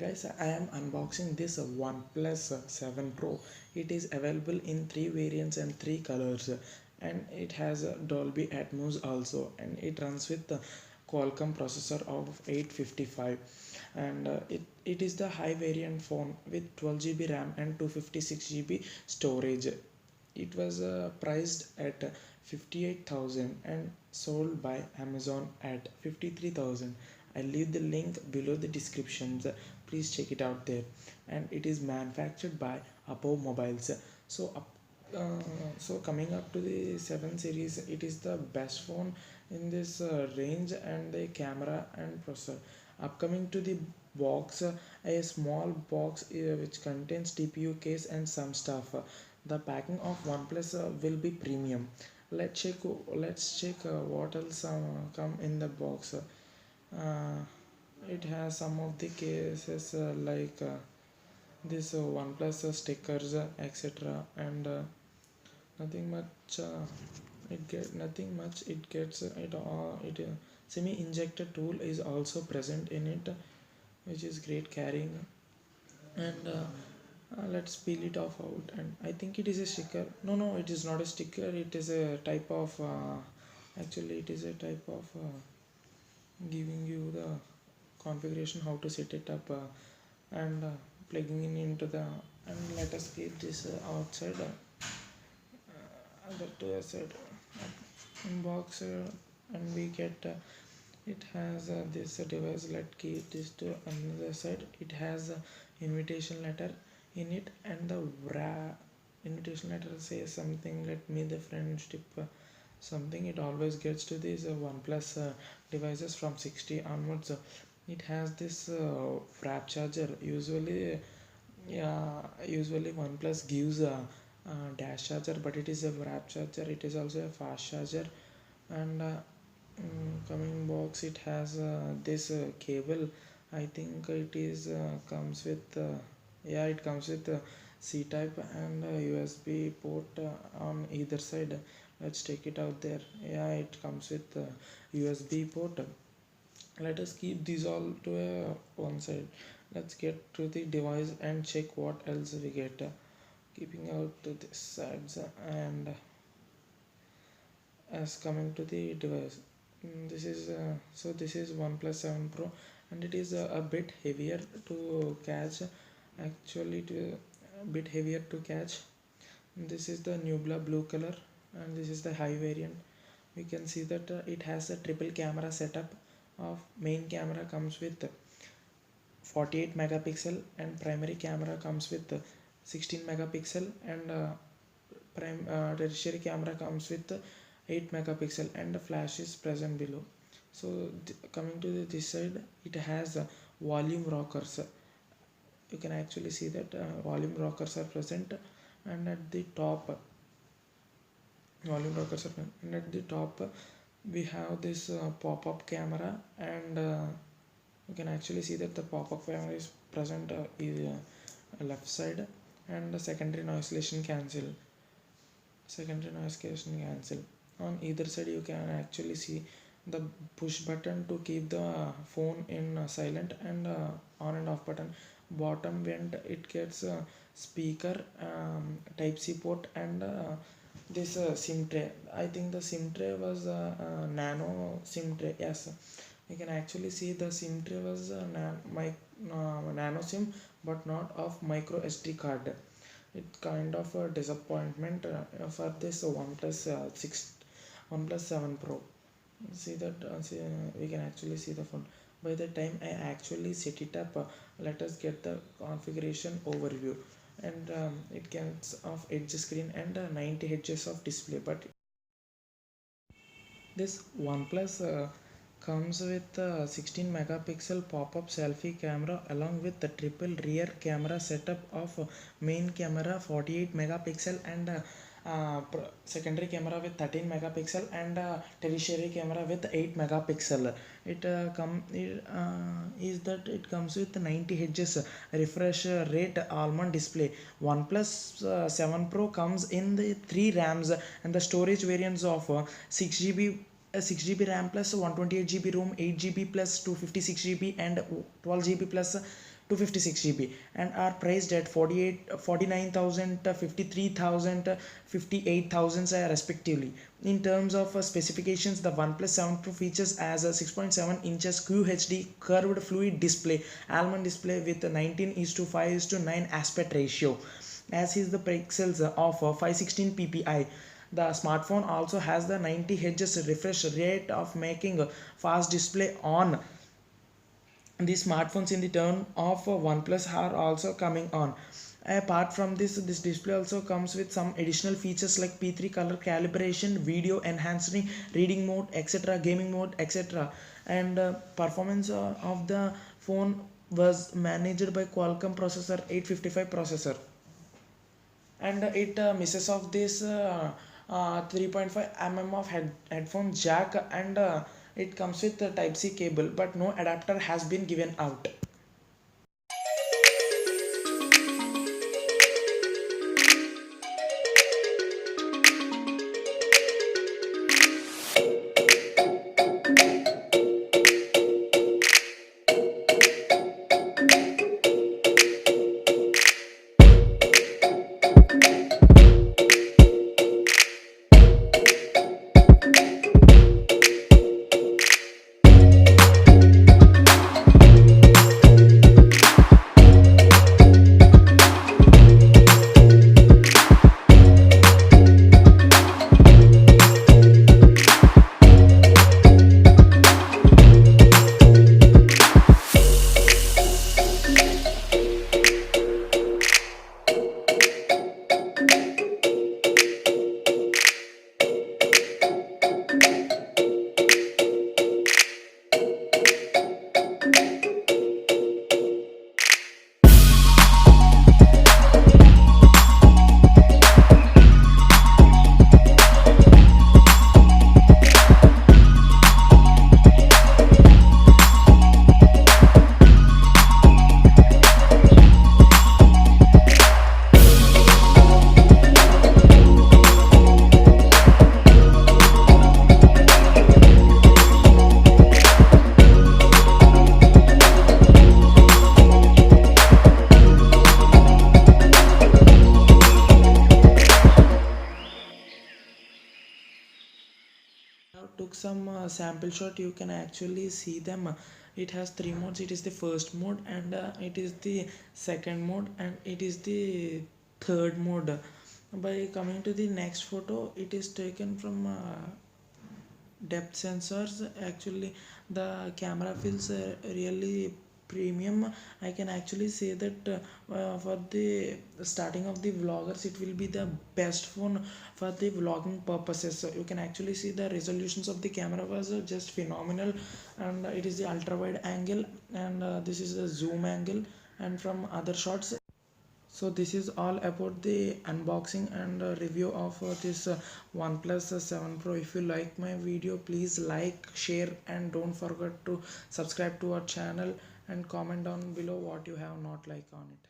Guys, I am unboxing this OnePlus 7 Pro. It is available in 3 variants and 3 colors, and it has a Dolby Atmos also, and it runs with the Qualcomm processor of 855, and it is the high variant phone with 12 GB RAM and 256 GB storage. It was priced at 58,000 and sold by Amazon at 53,000. I'll leave the link below the descriptions. Please check it out there. And it is manufactured by Apple Mobiles. So so coming up to the 7 series, it is the best phone in this range and the camera and processor. Upcoming to the box, a small box which contains TPU case and some stuff. The packing of OnePlus will be premium. Let's check what else come in the box. Uh, it has some of the cases like this OnePlus stickers, etc. And nothing much. It gets it. Semi-injector tool is also present in it, which is great carrying. And let's peel it off out. And I think it is a sticker. No, it is not a sticker. It is a type of. Actually, it is a type of giving you the configuration how to set it up and plugging in into the. And let us keep this outside. That to a side box, and we get. It has this device. Let's keep this to another side. It has a invitation letter in it, and the invitation letter says something. Let me the friendship something. It always gets to these OnePlus devices from 60 onwards. It has this wrap charger. Usually OnePlus gives a dash charger, but it is a wrap charger. It is also a fast charger. And coming box, it has this cable. I think it is comes with it comes with C type and USB port on either side. Let's take it out there. It comes with USB port. Let us keep these all to one side. Let's get to the device and check what else we get. Keeping out to this sides, and as coming to the device, this is OnePlus 7 Pro, and it is a bit heavier to catch. Actually, a bit heavier to catch. This is the Nubla blue color, and this is the high variant. We can see that it has a triple camera setup. Of main camera comes with 48 megapixel, and primary camera comes with 16 megapixel, and tertiary camera comes with 8 megapixel, and the flash is present below. So coming to this side, it has volume rockers. You can actually see that volume rockers are present, and at the top we have this pop-up camera, and you can actually see that the pop-up camera is present left side, and the secondary noise cancellation on either side. You can actually see the push button to keep the phone in silent, and on and off button. Bottom vent, it gets speaker, type C port, and this SIM tray. I think the SIM tray was nano SIM tray. Yes, you can actually see the SIM tray was nano SIM, but not of micro SD card. It's kind of a disappointment for this OnePlus 7 Pro. See that we can actually see the phone. By the time I actually set it up, let us get the configuration overview. And it gets of edge screen and 90 Hz of display. But this OnePlus comes with 16 megapixel pop-up selfie camera, along with the triple rear camera setup of main camera 48 megapixel, and secondary camera with 13 megapixel, and tertiary camera with 8 megapixel. It comes with 90 Hz refresh rate almond display. OnePlus 7 Pro comes in the 3 RAMs, and the storage variants of 6 GB RAM plus 128 GB ROM, 8 GB plus 256 GB, and 12 GB plus 256 GB and are priced at 49,000, 53,000, 58,000 respectively. In terms of specifications, the OnePlus 7 Pro features as a 6.7 inches QHD curved fluid display, almond display with a 19:5:9 aspect ratio, as is the pixels of 516 ppi. The smartphone also has the 90 Hz refresh rate of making fast display on. These smartphones in the turn of OnePlus are also coming on. Apart from this display also comes with some additional features like P3 color calibration, video enhancing, reading mode, etc., gaming mode, etc. And performance of the phone was managed by Qualcomm processor 855 processor, and it misses of this 3.5 of headphone jack, and it comes with a type C cable, but no adapter has been given out. Now took some sample shot. You can actually see them. It has three modes. It is the first mode, and it is the second mode, and it is the third mode. By coming to the next photo, it is taken from depth sensors. Actually, the camera feels really premium. I can actually say that for the starting of the vloggers, it will be the best phone for the vlogging purposes. So you can actually see the resolutions of the camera was just phenomenal, and it is the ultra wide angle, and this is the zoom angle, and from other shots. So this is all about the unboxing and review of this OnePlus 7 Pro. If you like my video, please like, share, and don't forget to subscribe to our channel and comment down below what you have not liked on it.